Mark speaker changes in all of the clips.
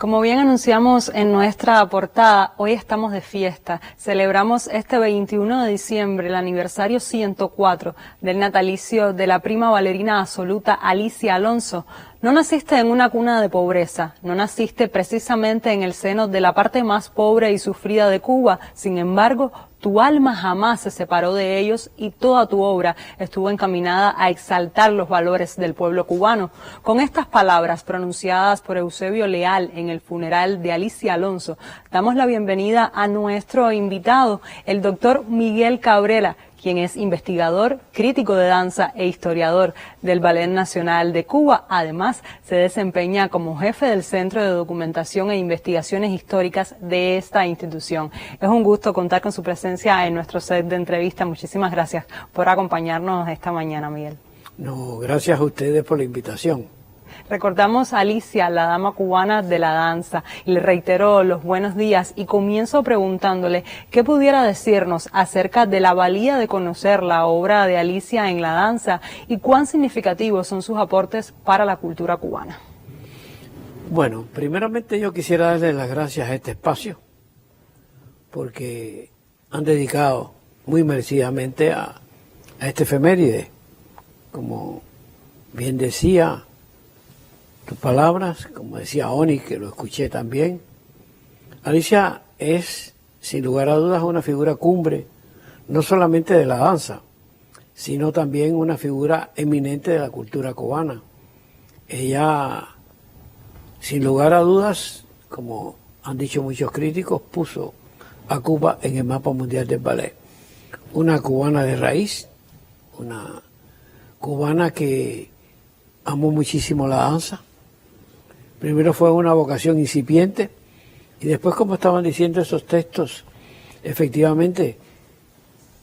Speaker 1: Como bien anunciamos en nuestra portada, hoy estamos de fiesta. Celebramos este 21 de diciembre el aniversario 104 del natalicio de la prima bailarina absoluta Alicia Alonso. No naciste en una cuna de pobreza, no naciste precisamente en el seno de la parte más pobre y sufrida de Cuba. Sin embargo, tu alma jamás se separó de ellos y toda tu obra estuvo encaminada a exaltar los valores del pueblo cubano. Con estas palabras pronunciadas por Eusebio Leal en el funeral de Alicia Alonso, damos la bienvenida a nuestro invitado, el doctor Miguel Cabrera, quien es investigador, crítico de danza e historiador del Ballet Nacional de Cuba. Además, se desempeña como jefe del Centro de Documentación e Investigaciones Históricas de esta institución. Es un gusto contar con su presencia en nuestro set de entrevista. Muchísimas gracias por acompañarnos esta mañana, Miguel.
Speaker 2: No, gracias a ustedes por la invitación.
Speaker 1: Recordamos a Alicia, la dama cubana de la danza, y le reitero los buenos días y comienzo preguntándole qué pudiera decirnos acerca de la valía de conocer la obra de Alicia en la danza y cuán significativos son sus aportes para la cultura cubana.
Speaker 2: Bueno, primeramente yo quisiera darle las gracias a este espacio porque han dedicado muy merecidamente a este efeméride. Como bien decía tus palabras, como decía Oni, que lo escuché también, Alicia es, sin lugar a dudas, una figura cumbre, no solamente de la danza, sino también una figura eminente de la cultura cubana. Ella, sin lugar a dudas, como han dicho muchos críticos, puso a Cuba en el mapa mundial del ballet. Una cubana de raíz, una cubana que amó muchísimo la danza. Primero fue una vocación incipiente y después, como estaban diciendo esos textos, efectivamente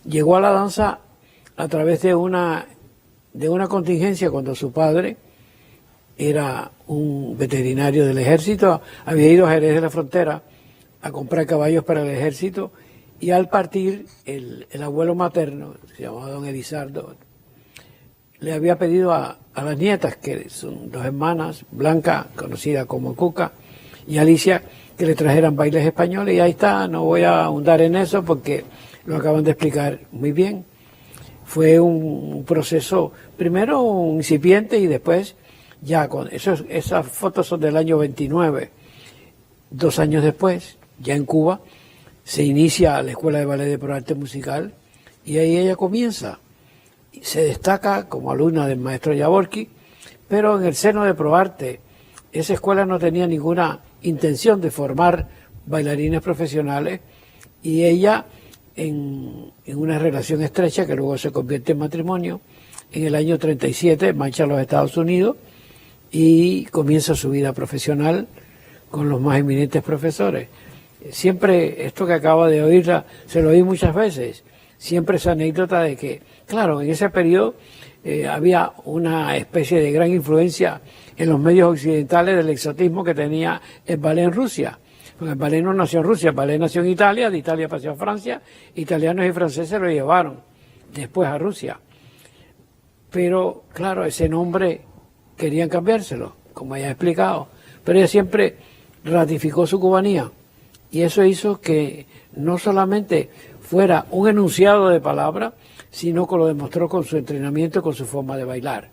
Speaker 2: llegó a la danza a través de una contingencia cuando su padre era un veterinario del ejército, había ido a Jerez de la Frontera a comprar caballos para el ejército y al partir el abuelo materno, se llamaba don Elizardo, le había pedido a las nietas, que son dos hermanas, Blanca, conocida como Cuca, y Alicia, que le trajeran bailes españoles, y ahí está, no voy a ahondar en eso porque lo acaban de explicar muy bien. Fue un proceso, primero un incipiente y después ya, esas fotos son del año 29, 2 años después, ya en Cuba, se inicia la Escuela de Ballet de Proarte Musical y ahí ella comienza. Se destaca como alumna del maestro Jaworski, pero en el seno de Proarte, esa escuela no tenía ninguna intención de formar bailarines profesionales y ella, en una relación estrecha que luego se convierte en matrimonio, en el año 37 marcha a los Estados Unidos y comienza su vida profesional con los más eminentes profesores. Siempre, esto que acaba de oírla, se lo oí muchas veces, siempre esa anécdota de que, claro, en ese periodo había una especie de gran influencia en los medios occidentales del exotismo que tenía el ballet en Rusia. Porque el ballet no nació en Rusia, el ballet nació en Italia, de Italia pasó a Francia, italianos y franceses lo llevaron después a Rusia. Pero, claro, ese nombre querían cambiárselo, como ya he explicado. Pero ella siempre ratificó su cubanía y eso hizo que no solamente fuera un enunciado de palabra, sino que lo demostró con su entrenamiento y con su forma de bailar.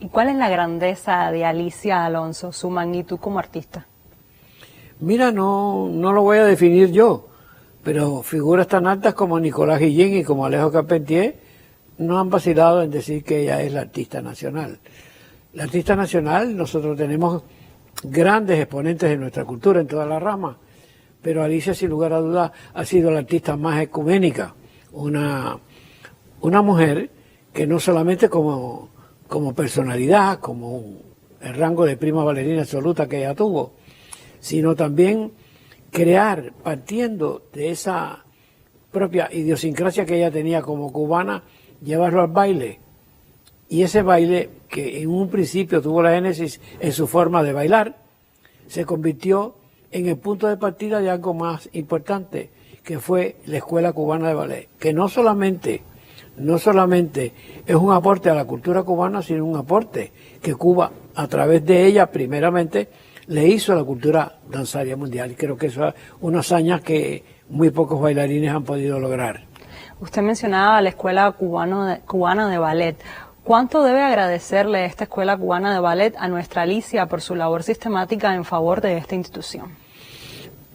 Speaker 1: ¿Y cuál es la grandeza de Alicia Alonso, su magnitud como artista?
Speaker 2: Mira, no lo voy a definir yo, pero figuras tan altas como Nicolás Guillén y como Alejo Carpentier no han vacilado en decir que ella es la artista nacional. La artista nacional, nosotros tenemos grandes exponentes de nuestra cultura en todas las ramas, pero Alicia, sin lugar a dudas, ha sido la artista más ecuménica, una mujer que no solamente como personalidad, como el rango de prima bailarina absoluta que ella tuvo, sino también crear, partiendo de esa propia idiosincrasia que ella tenía como cubana, llevarlo al baile. Y ese baile, que en un principio tuvo la génesis en su forma de bailar, se convirtió en el punto de partida de algo más importante, que fue la Escuela Cubana de Ballet, que no solamente es un aporte a la cultura cubana, sino un aporte que Cuba, a través de ella, primeramente, le hizo a la cultura danzaria mundial. Y creo que eso es una hazaña que muy pocos bailarines han podido lograr.
Speaker 1: Usted mencionaba la Escuela Cubana de Ballet. ¿Cuánto debe agradecerle esta Escuela Cubana de Ballet a nuestra Alicia por su labor sistemática en favor de esta institución?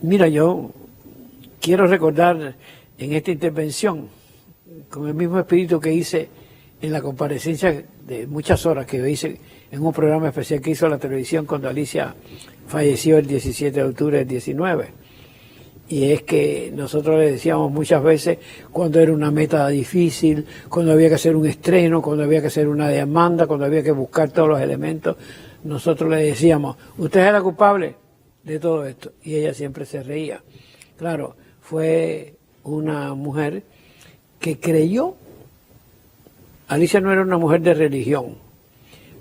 Speaker 2: Mira, yo quiero recordar en esta intervención, con el mismo espíritu que hice en la comparecencia de muchas horas que yo hice en un programa especial que hizo la televisión cuando Alicia falleció el 17 de octubre del 19. Y es que nosotros le decíamos muchas veces cuando era una meta difícil, cuando había que hacer un estreno, cuando había que hacer una demanda, cuando había que buscar todos los elementos, nosotros le decíamos, usted es la culpable de todo esto. Y ella siempre se reía. Claro, fue una mujer que creyó. Alicia no era una mujer de religión,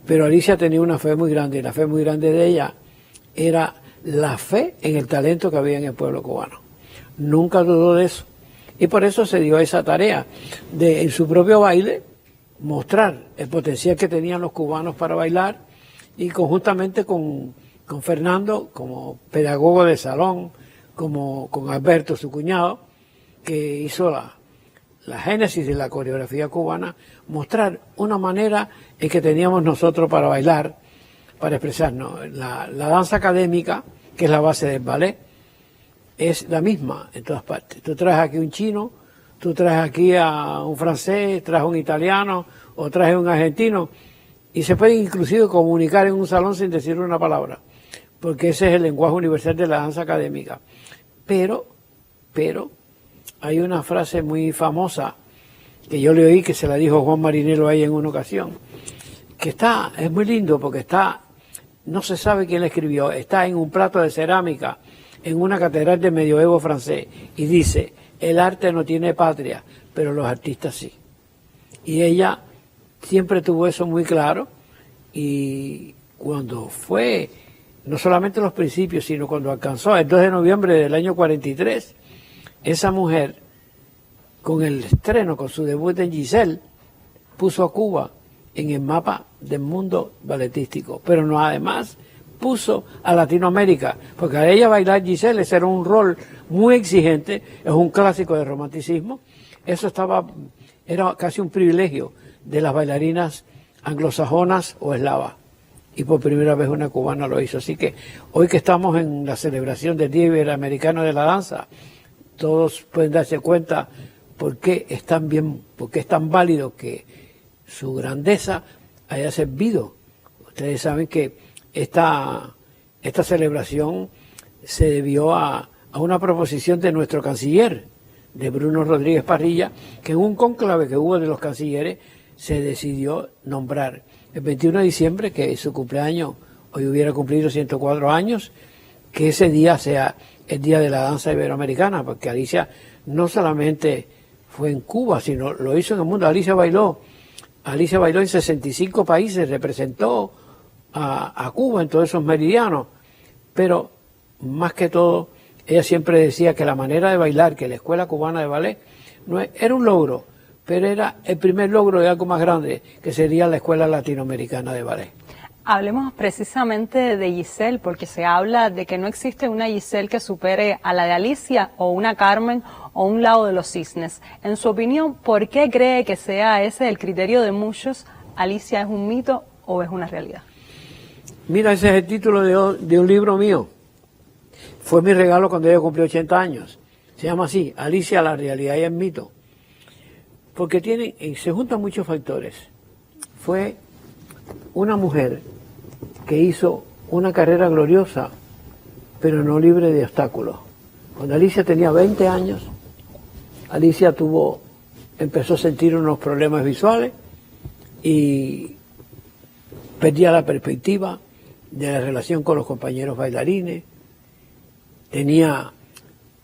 Speaker 2: pero Alicia tenía una fe muy grande, y la fe muy grande de ella era la fe en el talento que había en el pueblo cubano. Nunca dudó de eso. Y por eso se dio esa tarea de, en su propio baile, mostrar el potencial que tenían los cubanos para bailar, y conjuntamente con Fernando, como pedagogo de salón, como con Alberto, su cuñado, que hizo la génesis de la coreografía cubana, mostrar una manera en que teníamos nosotros para bailar, para expresarnos. La danza académica, que es la base del ballet, es la misma en todas partes. Tú traes aquí un chino, tú traes aquí a un francés, traes un italiano o traes un argentino, y se pueden inclusive comunicar en un salón sin decir una palabra, porque ese es el lenguaje universal de la danza académica. Pero hay una frase muy famosa que yo le oí, que se la dijo Juan Marinelo ahí en una ocasión, que es muy lindo porque no se sabe quién la escribió, está en un plato de cerámica en una catedral de medioevo francés, y dice, el arte no tiene patria, pero los artistas sí. Y ella siempre tuvo eso muy claro, y cuando fue, no solamente los principios, sino cuando alcanzó el 2 de noviembre del año 43, esa mujer, con el estreno, con su debut en Giselle, puso a Cuba en el mapa del mundo balletístico, pero no, además puso a Latinoamérica, porque a ella bailar Giselle, ese era un rol muy exigente, es un clásico del romanticismo, eso era casi un privilegio de las bailarinas anglosajonas o eslavas, y por primera vez una cubana lo hizo. Así que hoy que estamos en la celebración del Día Iberoamericano de la Danza, todos pueden darse cuenta por qué es tan válido que su grandeza haya servido. Ustedes saben que esta celebración se debió a una proposición de nuestro canciller, de Bruno Rodríguez Parrilla, que en un cónclave que hubo de los cancilleres se decidió nombrar el 21 de diciembre, que es su cumpleaños, hoy hubiera cumplido 104 años, que ese día sea el Día de la Danza Iberoamericana, porque Alicia no solamente fue en Cuba, sino lo hizo en el mundo. Alicia bailó en 65 países, representó a Cuba en todos esos meridianos, pero más que todo, ella siempre decía que la manera de bailar, que la Escuela Cubana de Ballet, era un logro, pero era el primer logro de algo más grande, que sería la Escuela Latinoamericana de Ballet.
Speaker 1: Hablemos precisamente de Giselle, porque se habla de que no existe una Giselle que supere a la de Alicia, o una Carmen, o un Lago de los Cisnes. En su opinión, ¿por qué cree que sea ese el criterio de muchos? ¿Alicia es un mito o es una realidad?
Speaker 2: Mira, ese es el título de un libro mío. Fue mi regalo cuando ella cumplió 80 años. Se llama así, Alicia, la realidad y el mito. Porque se juntan muchos factores. Fue una mujer que hizo una carrera gloriosa, pero no libre de obstáculos. Cuando Alicia tenía 20 años, Alicia empezó a sentir unos problemas visuales y perdía la perspectiva de la relación con los compañeros bailarines, tenía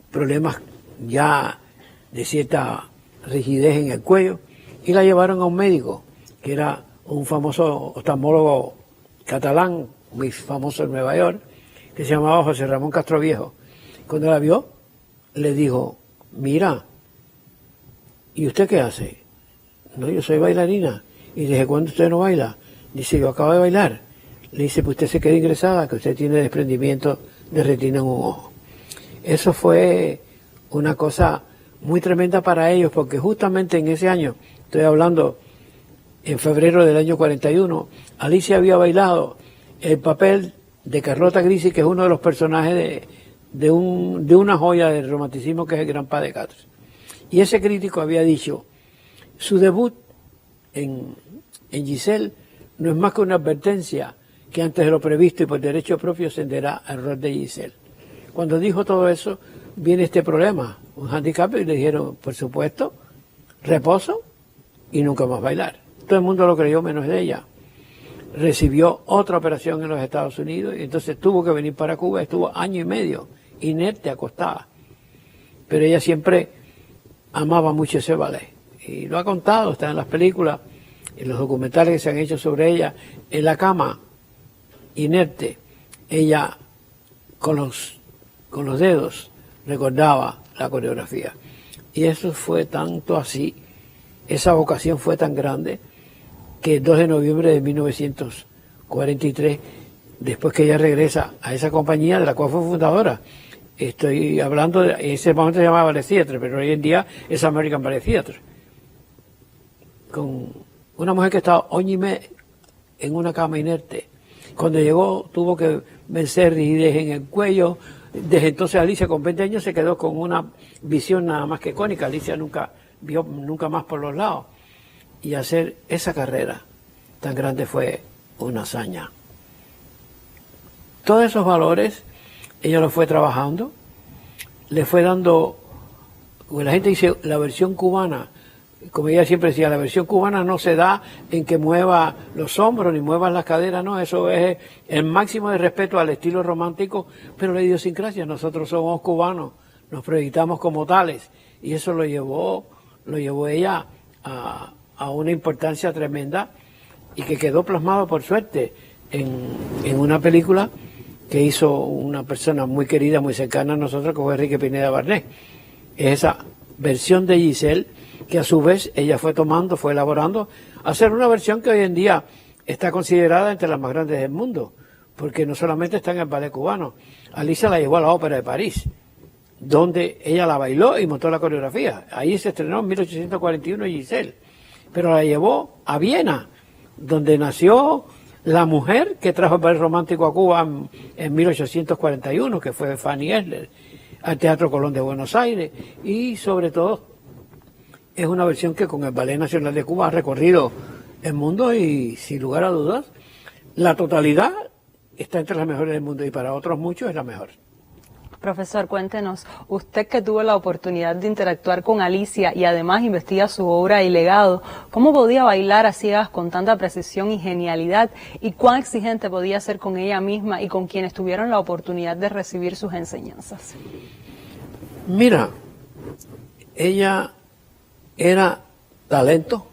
Speaker 2: problemas ya de cierta rigidez en el cuello, y la llevaron a un médico que era un famoso oftalmólogo catalán, muy famoso en Nueva York, que se llamaba José Ramón Castroviejo. Cuando la vio, le dijo, mira, ¿y usted qué hace? No, yo soy bailarina. Y dije, ¿cuándo usted no baila? Dice, yo acabo de bailar le dice, pues usted se queda ingresada, que usted tiene desprendimiento de retina en un ojo. Eso fue una cosa muy tremenda para ellos, porque justamente en ese año, estoy hablando en febrero del año 41, Alicia había bailado el papel de Carlota Grisi, que es uno de los personajes de una joya del romanticismo que es el Gran Pas de Cáceres. Y ese crítico había dicho, su debut en Giselle no es más que una advertencia que antes de lo previsto y por derecho propio ascenderá al rol de Giselle. Cuando dijo todo eso, viene este problema, un handicap, y le dijeron, por supuesto, reposo y nunca más bailar. Todo el mundo lo creyó menos ella. Recibió otra operación en los Estados Unidos y entonces tuvo que venir para Cuba, estuvo año y medio inerte, acostada. Pero ella siempre amaba mucho ese ballet. Y lo ha contado, está en las películas, en los documentales que se han hecho sobre ella, en la cama, inerte, ella con los dedos recordaba la coreografía. Y eso fue tanto así, esa vocación fue tan grande, que el 2 de noviembre de 1943, después que ella regresa a esa compañía de la cual fue fundadora, estoy hablando, en ese momento se llamaba Ballet Theatre, pero hoy en día es American Ballet Theatre, con una mujer que estaba año y medio en una cama inerte. Cuando llegó tuvo que vencer rigidez en el cuello. Desde entonces Alicia con 20 años se quedó con una visión nada más que cónica. Alicia nunca vio más por los lados. Y hacer esa carrera tan grande fue una hazaña. Todos esos valores ella los fue trabajando, le fue dando, la gente dice la versión cubana, como ella siempre decía, la versión cubana no se da en que mueva los hombros ni mueva las caderas, no, eso es el máximo de respeto al estilo romántico, pero la idiosincrasia, nosotros somos cubanos, nos proyectamos como tales, y eso lo llevó ella a una importancia tremenda y que quedó plasmado por suerte en una película que hizo una persona muy querida, muy cercana a nosotros, que fue Enrique Pineda Barnés. Es esa versión de Giselle que a su vez ella fue tomando, fue elaborando, hacer una versión que hoy en día está considerada entre las más grandes del mundo, porque no solamente está en el ballet cubano. Alicia la llevó a la Ópera de París, donde ella la bailó y montó la coreografía. Ahí se estrenó en 1841 Giselle, pero la llevó a Viena, donde nació la mujer que trajo el ballet romántico a Cuba en 1841, que fue Fanny Esler, al Teatro Colón de Buenos Aires, y sobre todo es una versión que con el Ballet Nacional de Cuba ha recorrido el mundo y sin lugar a dudas la totalidad está entre las mejores del mundo y para otros muchos es la mejor.
Speaker 1: Profesor, cuéntenos, usted que tuvo la oportunidad de interactuar con Alicia y además investiga su obra y legado, ¿cómo podía bailar a ciegas con tanta precisión y genialidad? ¿Y cuán exigente podía ser con ella misma y con quienes tuvieron la oportunidad de recibir sus enseñanzas?
Speaker 2: Mira, ella era talento,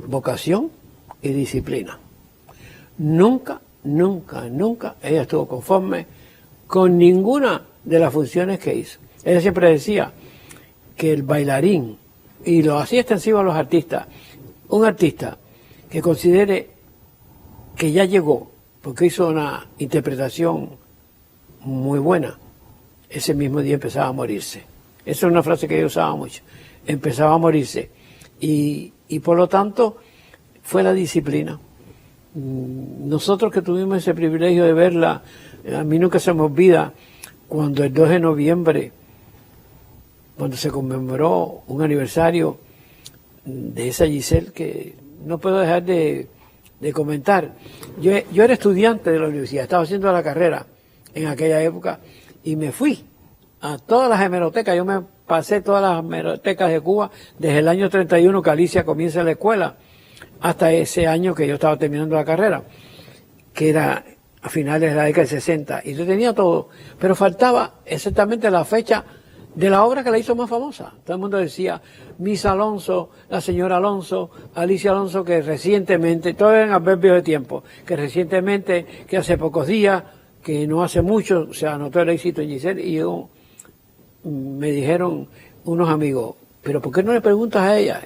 Speaker 2: vocación y disciplina. Nunca ella estuvo conforme con ninguna de las funciones que hizo. Ella siempre decía que el bailarín, y lo hacía extensivo a los artistas, un artista que considere que ya llegó, porque hizo una interpretación muy buena, ese mismo día empezaba a morirse. Esa es una frase que yo usaba mucho. Empezaba a morirse. Y por lo tanto, fue la disciplina. Nosotros que tuvimos ese privilegio de verla, a mí nunca se me olvida cuando el 2 de noviembre, cuando se conmemoró un aniversario de esa Giselle, que no puedo dejar de comentar. Yo era estudiante de la universidad, estaba haciendo la carrera en aquella época y me fui a todas las hemerotecas. Yo me pasé todas las hemerotecas de Cuba desde el año 31 que Alicia comienza la escuela hasta ese año que yo estaba terminando la carrera, que era a finales de la década del 60, y yo tenía todo, pero faltaba exactamente la fecha de la obra que la hizo más famosa. Todo el mundo decía Miss Alonso, la señora Alonso, Alicia Alonso, que recientemente, todo en adverbios de tiempo, que recientemente, que hace pocos días, que no hace mucho, se anotó el éxito en Giselle, y me dijeron unos amigos, pero ¿por qué no le preguntas a ella?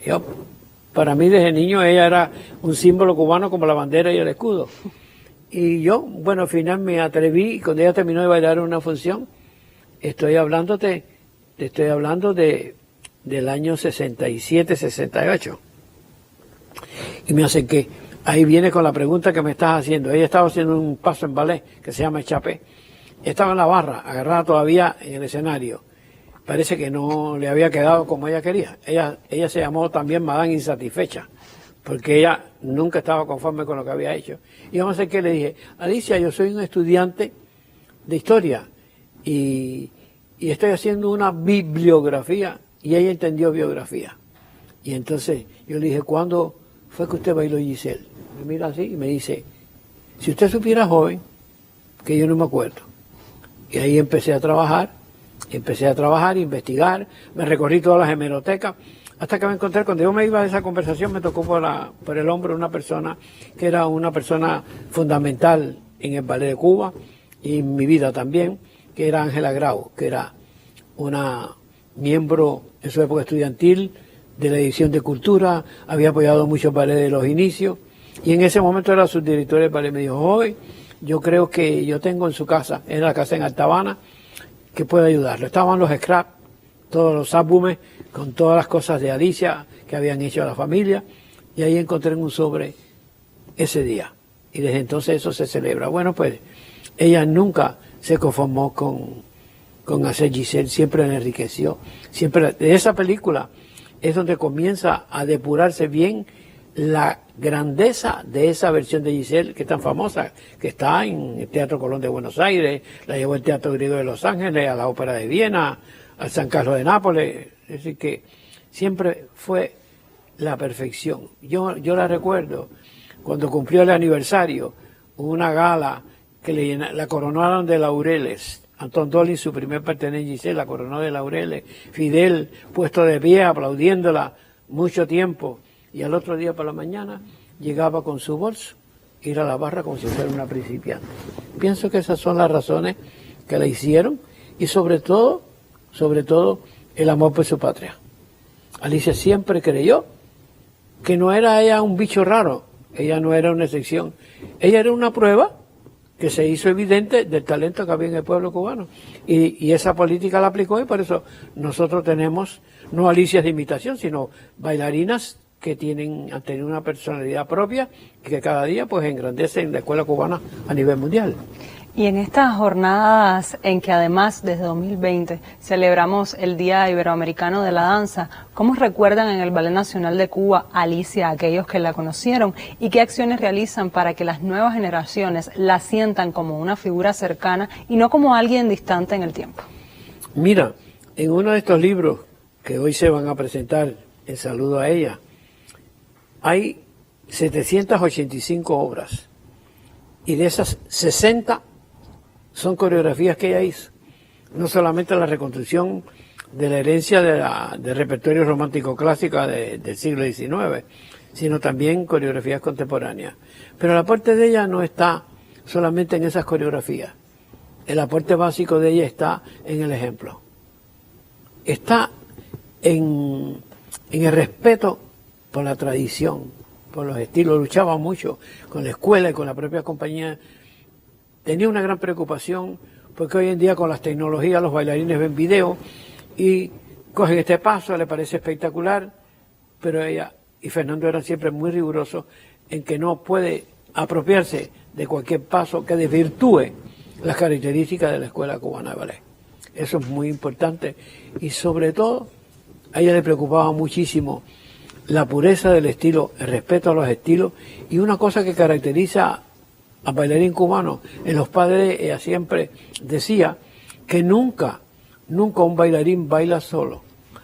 Speaker 2: Para mí desde niño ella era un símbolo cubano como la bandera y el escudo. Y yo, bueno, al final me atreví, y cuando ella terminó de bailar una función, te estoy hablando del año 67, 68. Y me acerqué. Ahí viene con la pregunta que me estás haciendo. Ella estaba haciendo un paso en ballet que se llama chapé. Estaba en la barra, agarrada todavía en el escenario. Parece que no le había quedado como ella quería. Ella se llamó también Madame Insatisfecha, porque ella nunca estaba conforme con lo que había hecho. Y vamos a ver qué le dije. Alicia, yo soy un estudiante de historia y estoy haciendo una bibliografía, y ella entendió biografía. Y entonces yo le dije, ¿cuándo fue que usted bailó Giselle? Me mira así y me dice, si usted supiera, joven, que yo no me acuerdo. Y ahí empecé a trabajar, investigar, me recorrí todas las hemerotecas, hasta que me encontré, cuando yo me iba de esa conversación, me tocó por el hombro una persona que era una persona fundamental en el ballet de Cuba y en mi vida también, que era Ángela Grau, que era una miembro en su época estudiantil de la edición de Cultura, había apoyado mucho el ballet de los inicios, y en ese momento era subdirector del ballet. Me dijo, joven, yo creo que yo tengo en su casa, en la casa en Alta Habana, que puede ayudarlo. Estaban los scraps, todos los álbumes, con todas las cosas de Alicia que habían hecho a la familia, y ahí encontré en un sobre ese día. Y desde entonces eso se celebra. Bueno, pues ella nunca se conformó con hacer Giselle, siempre la enriqueció. Siempre, de esa película es donde comienza a depurarse bien la grandeza de esa versión de Giselle, que es tan famosa, que está en el Teatro Colón de Buenos Aires, la llevó al Teatro Griego de Los Ángeles, a la Ópera de Viena, al San Carlos de Nápoles. Es decir, que siempre fue la perfección. Yo la recuerdo cuando cumplió el aniversario, una gala que la coronaron de laureles. Anton Dolin, su primer pertenencia, Giselle, la coronó de laureles. Fidel, puesto de pie, aplaudiéndola mucho tiempo. Y al otro día por la mañana llegaba con su bolso, ir a la barra como si fuera una principiante. Pienso que esas son las razones que la hicieron, y sobre todo, el amor por su patria. Alicia siempre creyó que no era ella un bicho raro, ella no era una excepción, ella era una prueba que se hizo evidente del talento que había en el pueblo cubano. Y esa política la aplicó, y por eso nosotros tenemos no Alicias de imitación, sino bailarinas que han tenido una personalidad propia y que cada día pues engrandecen la escuela cubana a nivel mundial.
Speaker 1: Y en estas jornadas en que además desde 2020 celebramos el Día Iberoamericano de la Danza, ¿cómo recuerdan en el Ballet Nacional de Cuba a Alicia, a aquellos que la conocieron, y qué acciones realizan para que las nuevas generaciones la sientan como una figura cercana y no como alguien distante en el tiempo?
Speaker 2: Mira, en uno de estos libros que hoy se van a presentar en saludo a ella, hay 785 obras, y de esas 60 son coreografías que ella hizo. No solamente la reconstrucción de la herencia del repertorio romántico clásico del siglo XIX, sino también coreografías contemporáneas. Pero el aporte de ella no está solamente en esas coreografías. El aporte básico de ella está en el ejemplo. Está en el respeto por la tradición, por los estilos. Luchaba mucho con la escuela y con la propia compañía. Tenía una gran preocupación porque hoy en día con las tecnologías los bailarines ven video y cogen este paso, le parece espectacular, pero ella y Fernando eran siempre muy rigurosos en que no puede apropiarse de cualquier paso que desvirtúe las características de la Escuela Cubana de Ballet. Eso es muy importante, y sobre todo a ella le preocupaba muchísimo la pureza del estilo, el respeto a los estilos, y una cosa que caracteriza a bailarín cubano, en los padres ella siempre decía que nunca un bailarín baila solo.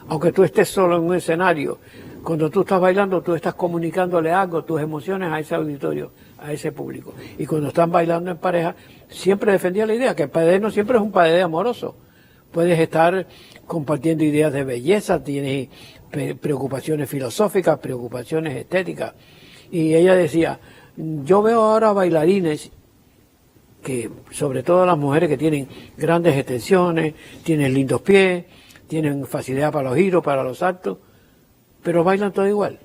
Speaker 2: Aunque tú estés solo en un escenario, cuando tú estás bailando, tú estás comunicándole algo, tus emociones a ese auditorio, a ese público. Y cuando están bailando en pareja, siempre defendía la idea que el padre no siempre es un padre amoroso. Puedes estar compartiendo ideas de belleza, tienes preocupaciones filosóficas, preocupaciones estéticas. Y ella decía, yo veo ahora bailarines que, sobre todo las mujeres que tienen grandes extensiones, tienen lindos pies, tienen facilidad para los giros, para los saltos, pero bailan todo igual.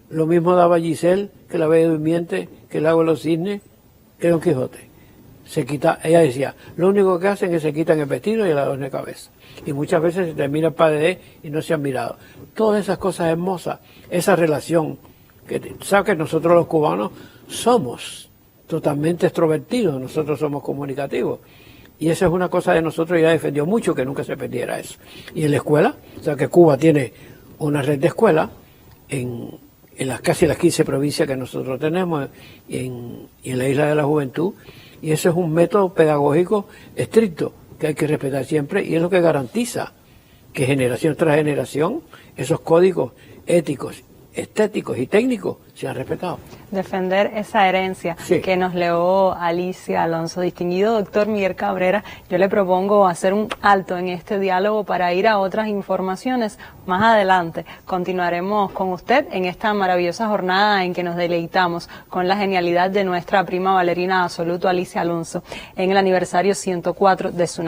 Speaker 2: Lo mismo daba Giselle, que la Bella Durmiente, que el Lago de los Cisnes, que Don Quijote. Ella decía, lo único que hacen es se quitan el vestido y el adorno de cabeza. Y muchas veces se termina el padre de él y no se han mirado. Todas esas cosas hermosas, esa relación, sabes que nosotros los cubanos somos totalmente extrovertidos, nosotros somos comunicativos. Y esa es una cosa de nosotros, ella defendió mucho que nunca se perdiera eso. Y en la escuela, o sea que Cuba tiene una red de escuelas en casi las 15 provincias que nosotros tenemos y en la Isla de la Juventud, y eso es un método pedagógico estricto que hay que respetar siempre, y es lo que garantiza que generación tras generación esos códigos éticos, estéticos y técnicos sean respetados.
Speaker 1: Defender esa herencia que nos legó Alicia Alonso. Distinguido doctor Miguel Cabrera, yo le propongo hacer un alto en este diálogo para ir a otras informaciones. Más adelante continuaremos con usted en esta maravillosa jornada en que nos deleitamos con la genialidad de nuestra prima bailarina absoluto Alicia Alonso en el aniversario 104 de su